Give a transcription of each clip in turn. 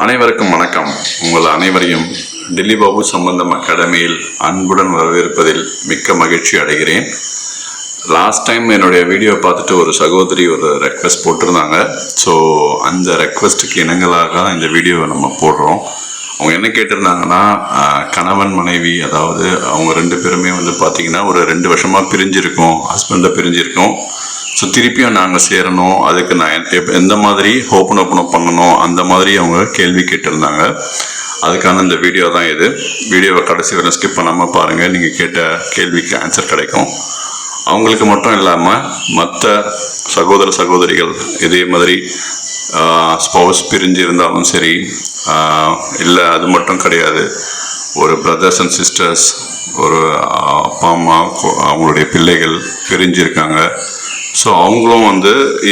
அனைவருக்கும் வணக்கம். உங்கள் அனைவரையும் டில்லி பாபு சம்பந்தம் அகாடமியில் அன்புடன் வரவேற்பதில் மிக்க மகிழ்ச்சி அடைகிறேன். லாஸ்ட் டைம் என்னுடைய வீடியோ பார்த்துட்டு ஒரு சகோதரி ஒரு ரெக்வெஸ்ட் போட்டிருந்தாங்க. ஸோ அந்த ரெக்வெஸ்ட்டுக்கு இணங்கலாக இந்த வீடியோவை நம்ம போடுறோம். அவங்க என்ன கேட்டிருந்தாங்கன்னா, கணவன் மனைவி, அதாவது அவங்க ரெண்டு பேருமே பார்த்திங்கன்னா ஒரு 2 வருஷமாக பிரிஞ்சிருக்கோம், ஹஸ்பண்டை பிரிஞ்சிருக்கோம். ஸோ திருப்பியும் நாங்கள் சேரணும், அதுக்கு நான் எந்த மாதிரி ஓப்பன் பண்ணணும், அந்த மாதிரி அவங்க கேள்வி கேட்டிருந்தாங்க. அதுக்கான இந்த வீடியோ தான் இது. வீடியோவை கடைசி வரை ஸ்கிப் பண்ணாமல் பாருங்கள். நீங்கள் கேட்ட கேள்விக்கு ஆன்சர் கிடைக்கும். அவங்களுக்கு மட்டும் இல்லாமல் மற்ற சகோதரிகள் இதே மாதிரி ஸ்பௌஸ் பிரிஞ்சு இருந்தாலும் சரி, இல்லை அது மட்டும் கிடையாது, ஒரு பிரதர்ஸ் அண்ட் சிஸ்டர்ஸ், ஒரு அப்பா அம்மா அவங்களுடைய பிள்ளைகள் பிரிஞ்சிருக்காங்க. ஸோ அவங்களும்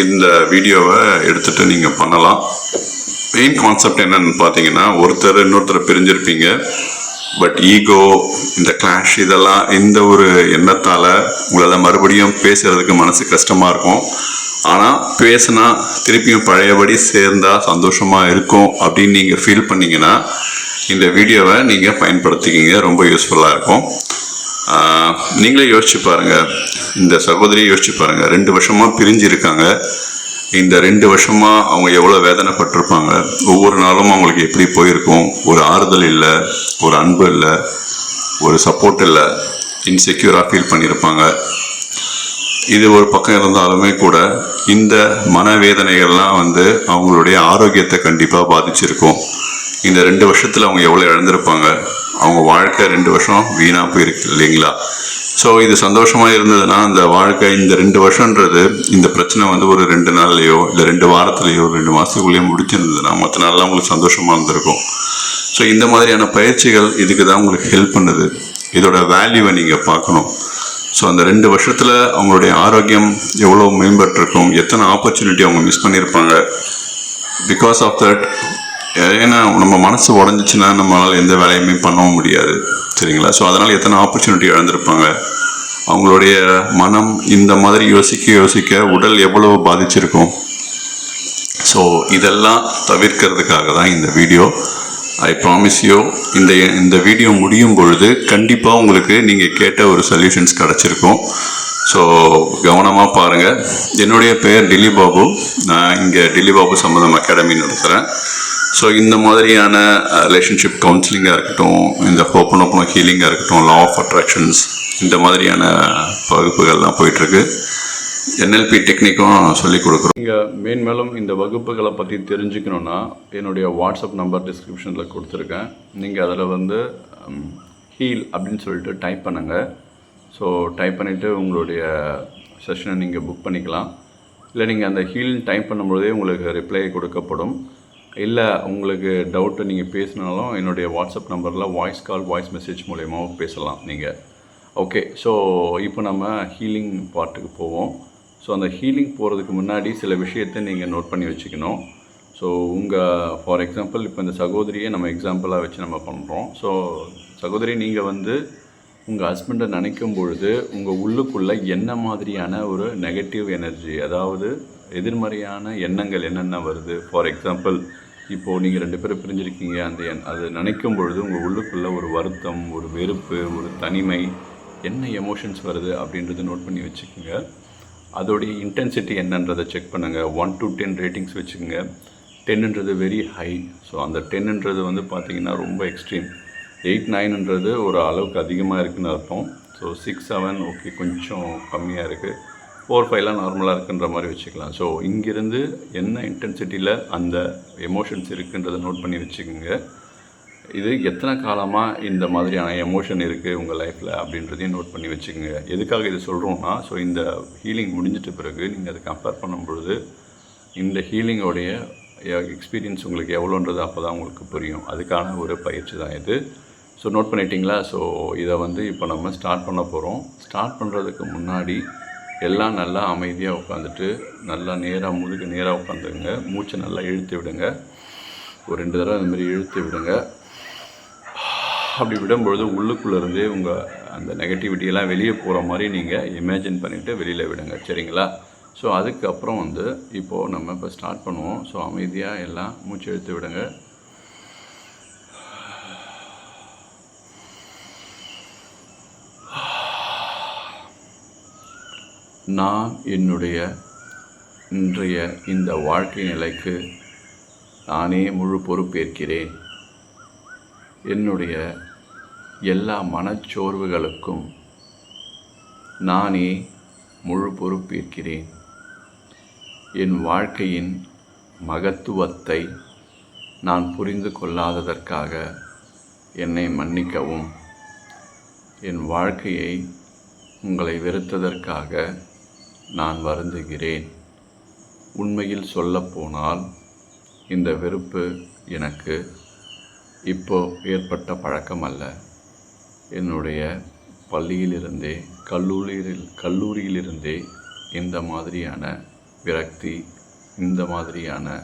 இந்த வீடியோவை எடுத்துகிட்டு நீங்கள் பண்ணலாம். மெயின் கான்செப்ட் என்னன்னு பார்த்தீங்கன்னா, இன்னொருத்தர் பிரிஞ்சிருப்பீங்க. பட் ஈகோ, இந்த கிளாஷ், இதெல்லாம் இந்த ஒரு எண்ணத்தால் உங்களால் மறுபடியும் பேசுகிறதுக்கு மனசு கஷ்டமாக இருக்கும். ஆனால் பேசுனா திருப்பியும் பழையபடி சேர்ந்தால் சந்தோஷமாக இருக்கும் அப்படின்னு நீங்கள் ஃபீல் பண்ணிங்கன்னா இந்த வீடியோவை நீங்கள் பயன்படுத்திக்கிங்க. ரொம்ப யூஸ்ஃபுல்லாக இருக்கும். நீங்களே யோசிச்சு பாருங்கள், இந்த சகோதரியை யோசிச்சு பாருங்கள். 2 வருஷமாக பிரிஞ்சு இருக்காங்க. இந்த 2 வருஷமாக அவங்க எவ்வளோ வேதனைப்பட்டிருப்பாங்க. ஒவ்வொரு நாளும் அவங்களுக்கு எப்படி போயிருக்கும். ஒரு ஆறுதல் இல்லை, ஒரு அன்பு இல்லை, ஒரு சப்போர்ட் இல்லை, இன்செக்யூராக ஃபீல் பண்ணியிருப்பாங்க. இது ஒரு பக்கம் இருந்தாலுமே கூட இந்த மனவேதனைகள்லாம் அவங்களுடைய ஆரோக்கியத்தை கண்டிப்பாக பாதிச்சிருக்கும். இந்த 2 வருஷத்தில் அவங்க எவ்வளோ இழந்திருப்பாங்க. அவங்க வாழ்க்கை 2 வருஷம் வீணாக போயிருக்கு இல்லைங்களா? ஸோ இது சந்தோஷமாக இருந்ததுன்னா அந்த வாழ்க்கை, இந்த 2 வருஷன்றது, இந்த பிரச்சனை ஒரு 2 நாள்லையோ இல்லை 2 வாரத்துலையோ 2 மாதத்துக்குள்ளேயோ முடிச்சிருந்ததுன்னா மற்ற நாள்லாம் உங்களுக்கு சந்தோஷமாக இருந்திருக்கும். ஸோ இந்த மாதிரியான பயிற்சிகள் இதுக்கு தான் உங்களுக்கு ஹெல்ப் பண்ணுது. இதோட வேல்யூவை நீங்கள் பார்க்கணும். ஸோ அந்த 2 வருஷத்தில் அவங்களுடைய ஆரோக்கியம் எவ்வளோ மேம்பட்டிருக்கும், எத்தனை ஆப்பர்ச்சுனிட்டி அவங்க மிஸ் பண்ணியிருப்பாங்க. பிகாஸ் ஆஃப் தட், ஏன்னா நம்ம மனசு உடஞ்சிச்சின்னா நம்மளால் எந்த வேலையுமே பண்ணவும் முடியாது, சரிங்களா? ஸோ அதனால் எத்தனை ஆப்பர்ச்சுனிட்டி இழந்திருப்பாங்க. அவங்களுடைய மனம் இந்த மாதிரி யோசிக்க உடல் எவ்வளோ பாதிச்சிருக்கும். ஸோ இதெல்லாம் தவிர்க்கிறதுக்காக தான் இந்த வீடியோ. ஐ ப்ராமிஸ் யூ, இந்த வீடியோ முடியும் பொழுது கண்டிப்பாக உங்களுக்கு நீங்கள் கேட்ட ஒரு சொல்யூஷன்ஸ் கிடச்சிருக்கும். ஸோ கவனமாக பாருங்கள். என்னுடைய பெயர் டில்லி பாபு. நான் இங்கே டில்லி பாபு சம்பந்தம் அகாடமின்னு நடத்துகிறேன். ஸோ இந்த மாதிரியான ரிலேஷன்ஷிப் கவுன்சிலிங்காக இருக்கட்டும், இந்த ஓப்பன் ஹீலிங்காக இருக்கட்டும், லா ஆஃப் அட்ராக்ஷன்ஸ், இந்த மாதிரியான வகுப்புகள்லாம் போயிட்டுருக்கு. என்எல்பி டெக்னிக்கும் சொல்லிக் கொடுக்குறோம். நீங்கள் மேன்மேலும் இந்த வகுப்புகளை பற்றி தெரிஞ்சுக்கணுன்னா என்னுடைய வாட்ஸ்அப் நம்பர் டிஸ்கிரிப்ஷனில் கொடுத்துருக்கேன். நீங்கள் அதில் ஹீல் அப்படின்னு சொல்லிட்டு டைப் பண்ணுங்கள். ஸோ டைப் பண்ணிவிட்டு உங்களுடைய செஷனை நீங்கள் புக் பண்ணிக்கலாம். இல்லை நீங்கள் அந்த ஹீல் டைப் பண்ணும்போதே உங்களுக்கு ரிப்ளை கொடுக்கப்படும். இல்லை உங்களுக்கு டவுட்டு நீங்கள் பேசினாலும் என்னுடைய வாட்ஸ்அப் நம்பரில் வாய்ஸ் கால், வாய்ஸ் மெசேஜ் மூலயமாவும் பேசலாம் நீங்கள். ஓகே, ஸோ இப்போ நம்ம ஹீலிங் பார்ட்டுக்கு போவோம். ஸோ அந்த ஹீலிங் போகிறதுக்கு முன்னாடி சில விஷயத்தை நீங்கள் நோட் பண்ணி வச்சுக்கணும். ஸோ ஃபார் எக்ஸாம்பிள் இப்போ இந்த சகோதரியை நம்ம எக்ஸாம்பிளாக வச்சு நம்ம பண்ணுறோம். ஸோ சகோதரி, நீங்கள் உங்கள் ஹஸ்பண்டை நினைக்கும் பொழுது உங்கள் உள்ளுக்குள்ளே என்ன மாதிரியான ஒரு நெகட்டிவ் எனர்ஜி, அதாவது எதிர்மறையான எண்ணங்கள் என்னென்ன வருது. ஃபார் எக்ஸாம்பிள், இப்போது நீங்கள் 2 பேரும் பிரிஞ்சிருக்கீங்க. அது நினைக்கும் பொழுது உங்கள் உள்ளுக்குள்ளே ஒரு வருத்தம், ஒரு வெறுப்பு, ஒரு தனிமை, என்ன எமோஷன்ஸ் வருது அப்படின்றத நோட் பண்ணி வச்சுக்கோங்க. அதோடைய இன்டென்சிட்டி என்னன்றதை செக் பண்ணுங்கள். 1 to 10 ரேட்டிங்ஸ் வச்சுக்கோங்க. 10ன்றது வெரி ஹை. ஸோ அந்த 10ன்றது பார்த்திங்கன்னா ரொம்ப எக்ஸ்ட்ரீம். 8, 9ன்றது ஒரு அளவுக்கு அதிகமாக இருக்குதுன்னு அர்த்தம். ஸோ 6, 7 ஓகே, கொஞ்சம் கம்மியாக இருக்குது. 4, 5லாம் நார்மலாக இருக்குன்ற மாதிரி வச்சுக்கலாம். ஸோ இங்கேருந்து என்ன இன்டென்சிட்டியில் அந்த எமோஷன்ஸ் இருக்குன்றதை நோட் பண்ணி வச்சுக்கோங்க. இது எத்தனை காலமாக இந்த மாதிரியான எமோஷன் இருக்குது உங்கள் லைஃப்பில் அப்படின்றதையும் நோட் பண்ணி வச்சுக்கோங்க. எதுக்காக இது சொல்கிறோன்னா, ஸோ இந்த ஹீலிங் முடிஞ்சிட்ட பிறகு நீங்கள் அதை கம்பேர் பண்ணும்பொழுது இந்த ஹீலிங்கோடைய எக்ஸ்பீரியன்ஸ் உங்களுக்கு எவ்வளோன்றது அப்போ தான் உங்களுக்கு புரியும். அதுக்கான ஒரு பயிற்சி தான் இது. ஸோ நோட் பண்ணிட்டீங்களா? ஸோ இதை இப்போ நம்ம ஸ்டார்ட் பண்ண போகிறோம். ஸ்டார்ட் பண்ணுறதுக்கு முன்னாடி எல்லாம் நல்லா அமைதியாக உட்காந்துட்டு, நல்லா முதுகு நேராக உட்காந்துங்க. மூச்சை நல்லா இழுத்து விடுங்க. ஒரு 2 தடவை அதுமாரி இழுத்து விடுங்க. அப்படி விடும்பொழுது உள்ளுக்குள்ளேருந்தே உங்கள் அந்த நெகட்டிவிட்டியெல்லாம் வெளியே போகிற மாதிரி நீங்கள் இமேஜின் பண்ணிவிட்டு வெளியில் விடுங்க, சரிங்களா? ஸோ அதுக்கப்புறம் இப்போது நம்ம இப்போ ஸ்டார்ட் பண்ணுவோம். ஸோ அமைதியாக எல்லாம் மூச்சு இழுத்து விடுங்க. நான் என்னுடைய இன்றைய இந்த வாழ்க்கை நிலைக்கு நானே முழு பொறுப்பேற்கிறேன். என்னுடைய எல்லா மனச்சோர்வுகளுக்கும் நானே முழு பொறுப்பேற்கிறேன். என் வாழ்க்கையின் மகத்துவத்தை நான் புரிந்து கொள்ளாததற்காக என்னை மன்னிக்கவும். என் வாழ்க்கையை உங்களை வெறுத்ததற்காக நான் வருந்துகிறேன். உண்மையில் சொல்லப்போனால் இந்த வெறுப்பு எனக்கு இப்போ ஏற்பட்ட பழக்கம் அல்ல. என்னுடைய பள்ளியிலிருந்தே கல்லூரியிலிருந்தே இந்த மாதிரியான விரக்தி, இந்த மாதிரியான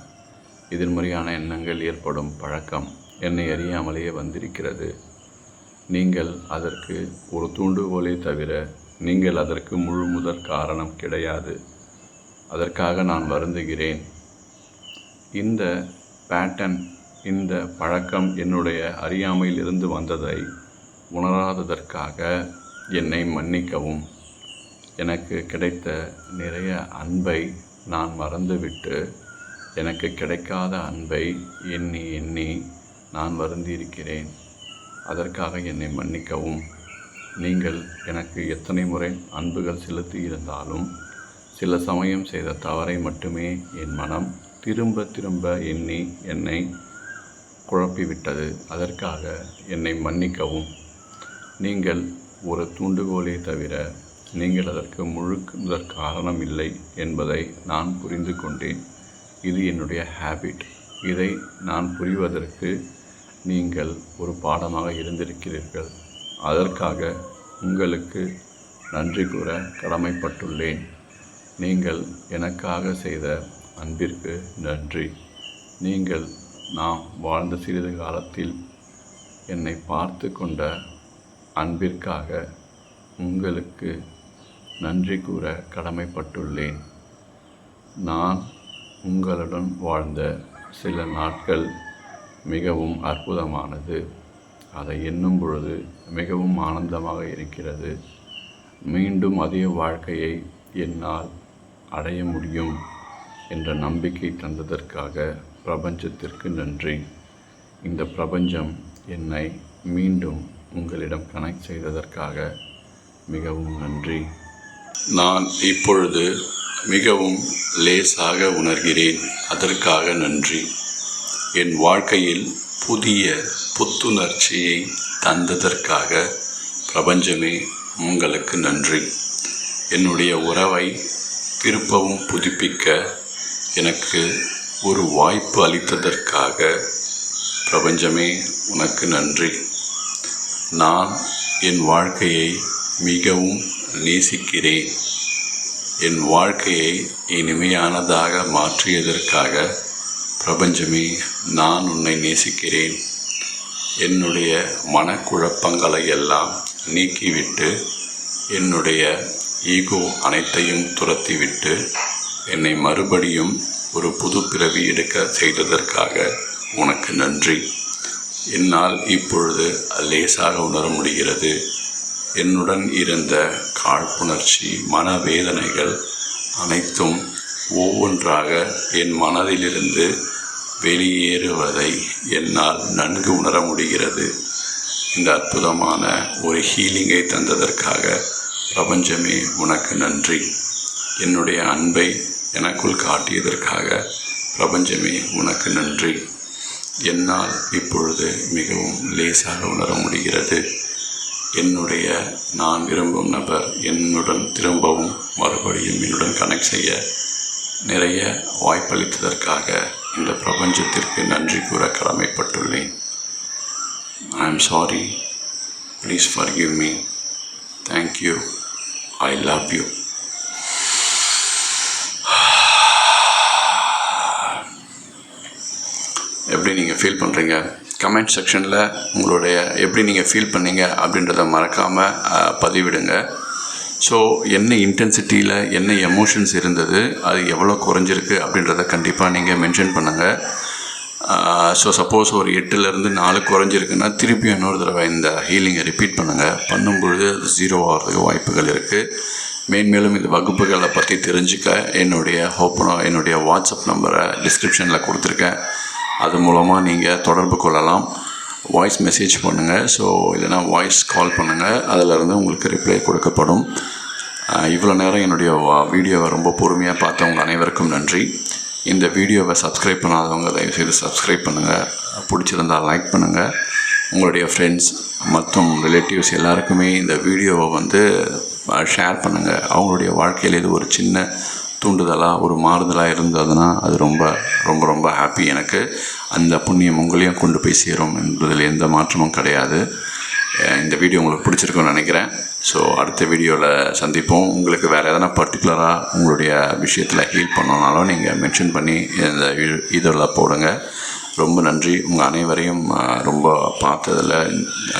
எதிர்மறையான எண்ணங்கள் ஏற்படும் பழக்கம் என்னை அறியாமலேயே வந்திருக்கிறது. நீங்கள் அதற்கு ஒரு தூண்டுகோலை தவிர நீங்கள் அதற்கு முழு முதற் காரணம் கிடையாது. அதற்காக நான் வருந்துகிறேன். இந்த பேட்டர்ன், இந்த பழக்கம் என்னுடைய அறியாமையில் இருந்து வந்ததை உணராததற்காக என்னை மன்னிக்கவும். எனக்கு கிடைத்த நிறைய அன்பை நான் மறந்துவிட்டு எனக்கு கிடைக்காத அன்பை எண்ணி எண்ணி நான் வருந்தியிருக்கிறேன். அதற்காக என்னை மன்னிக்கவும். நீங்கள் எனக்கு எத்தனை முறை அன்புகள் செலுத்தி இருந்தாலும் சில சமயம் செய்த தவறை மட்டுமே என் மனம் திரும்ப திரும்ப எண்ணி என்னை குழப்பிவிட்டது. அதற்காக என்னை மன்னிக்கவும். நீங்கள் ஒரு தூண்டுகோலை தவிர நீங்கள் அதற்கு முதற் காரணம் இல்லை என்பதை நான் புரிந்து கொண்டேன். இது என்னுடைய ஹேபிட். இதை நான் புரிவதற்கு நீங்கள் ஒரு பாடமாக இருந்திருக்கிறீர்கள். அதற்காக உங்களுக்கு நன்றி கூற கடமைப்பட்டுள்ளேன். நீங்கள் எனக்காக செய்த அன்பிற்கு நன்றி. நீங்கள் நாம் வாழ்ந்த சிறிது காலத்தில் என்னை பார்த்து கொண்ட அன்பிற்காக உங்களுக்கு நன்றி கூற கடமைப்பட்டுள்ளேன். நான் உங்களுடன் வாழ்ந்த சில நாட்கள் மிகவும் அற்புதமானது. அதை எண்ணும் பொழுது மிகவும் ஆனந்தமாக இருக்கிறது. மீண்டும் அதே வாழ்க்கையை என்னால் அடைய முடியும் என்ற நம்பிக்கை தந்ததற்காக பிரபஞ்சத்திற்கு நன்றி. இந்த பிரபஞ்சம் என்னை மீண்டும் உங்களிடம் கனெக்ட் செய்ததற்காக மிகவும் நன்றி. நான் இப்பொழுது மிகவும் லேசாக உணர்கிறேன். அதற்காக நன்றி. என் வாழ்க்கையில் புதிய புத்துணர்ச்சியை தந்ததற்காக பிரபஞ்சமே உங்களுக்கு நன்றி. என்னுடைய உறவை திருப்பவும் புதுப்பிக்க எனக்கு ஒரு வாய்ப்பு அளித்ததற்காக பிரபஞ்சமே உனக்கு நன்றி. நான் என் வாழ்க்கையை மிகவும் நேசிக்கிறேன். என் வாழ்க்கையை இனிமையானதாக மாற்றியதற்காக பிரபஞ்சமே நான் உன்னை நேசிக்கிறேன். என்னுடைய மனக்குழப்பங்களை எல்லாம் நீக்கிவிட்டு என்னுடைய ஈகோ அனைத்தையும் துரத்திவிட்டு என்னை மறுபடியும் ஒரு புது பிறவி எடுக்க செய்ததற்காக உனக்கு நன்றி. என்னால் இப்பொழுது லேசாக உணர முடிகிறது. என்னுடன் இருந்த காழ்ப்புணர்ச்சி, மனவேதனைகள் அனைத்தும் ஒவ்வொன்றாக என் மனதிலிருந்து வெளியேறுவதை என்னால் நன்கு உணர முடிகிறது. இந்த அற்புதமான ஒரு ஹீலிங்கை தந்ததற்காக பிரபஞ்சமே உனக்கு நன்றி. என்னுடைய அன்பை எனக்குள் காட்டியதற்காக பிரபஞ்சமே உனக்கு நன்றி. என்னால் இப்பொழுது மிகவும் லேசாக உணர முடிகிறது. என்னுடைய நான் விரும்பும் நபர் என்னுடன் திரும்பவும் மறுபடியும் என்னுடன் கனெக்ட் செய்ய நிறைய வாய்ப்பளித்ததற்காக இந்த பிரபஞ்சத்திற்கு நன்றி கூற கடமைப்பட்டுள்ளேன். I am sorry. Please forgive me. Thank you. I love you. எப்படி நீங்கள் ஃபீல் பண்ணுறீங்க? கமெண்ட் செக்ஷனில் உங்களுடைய எப்படி நீங்கள் ஃபீல் பண்ணீங்க அப்படின்றத மறக்காமல் பதிவிடுங்க. ஸோ என்ன இன்டென்சிட்டியில் என்ன எமோஷன்ஸ் இருந்தது, அது எவ்வளோ குறைஞ்சிருக்கு அப்படின்றத கண்டிப்பாக நீங்கள் மென்ஷன் பண்ணுங்கள். ஸோ சப்போஸ் ஒரு 8லேருந்து 4 குறைஞ்சிருக்குன்னா திருப்பி இன்னொரு தடவை இந்த ஹீலிங்கை ரிப்பீட் பண்ணுங்கள். பண்ணும்பொழுது அது 0 ஆகிறதுக்கு வாய்ப்புகள் இருக்குது. மேன்மேலும் இந்த வகுப்புகளை பற்றி தெரிஞ்சுக்க என்னுடைய வாட்ஸ்அப் நம்பரை டிஸ்கிரிப்ஷனில் கொடுத்துருக்கேன். அது மூலமாக நீங்கள் தொடர்பு கொள்ளலாம். வாய்ஸ் மெசேஜ் பண்ணுங்கள், ஸோ இல்லைனா வாய்ஸ் கால் பண்ணுங்கள், அதிலிருந்து உங்களுக்கு ரிப்ளை கொடுக்கப்படும். இவ்வளோ நேரம் என்னுடைய வீடியோவை ரொம்ப பொறுமையாக பார்த்தவங்க அனைவருக்கும் நன்றி. இந்த வீடியோவை சப்ஸ்கிரைப் பண்ணாதவங்க தயவுசெய்து சப்ஸ்கிரைப் பண்ணுங்கள். பிடிச்சிருந்தால் லைக் பண்ணுங்கள். உங்களுடைய ஃப்ரெண்ட்ஸ் மற்றும் ரிலேட்டிவ்ஸ் எல்லாருக்குமே இந்த வீடியோவை ஷேர் பண்ணுங்கள். அவங்களுடைய வாழ்க்கையில் இது ஒரு சின்ன தூண்டுதலாக ஒரு மாறுதலாக இருந்ததுன்னா அது ரொம்ப ரொம்ப ரொம்ப ஹாப்பி. எனக்கு அந்த புண்ணியம் உங்களையும் கொண்டு போய் சேரும் என்பதில் எந்த மாற்றமும் கிடையாது. இந்த வீடியோ உங்களுக்கு பிடிச்சிருக்குன்னு நினைக்கிறேன். ஸோ அடுத்த வீடியோவில் சந்திப்போம். உங்களுக்கு வேறு எதனா பர்டிகுலராக உங்களுடைய விஷயத்தில் ஹீல் பண்ணனாலும் நீங்கள் மென்ஷன் பண்ணி இந்த இதில் போடுங்க. ரொம்ப நன்றி. உங்கள் அனைவரையும் ரொம்ப பார்த்ததில்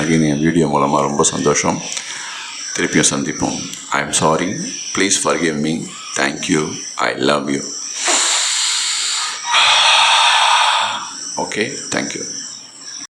அகைன் என் வீடியோ மூலமாக ரொம்ப சந்தோஷம். திருப்பியும் சந்திப்போம். I am sorry, please forgive me. Thank you. I love you. Okay, thank you.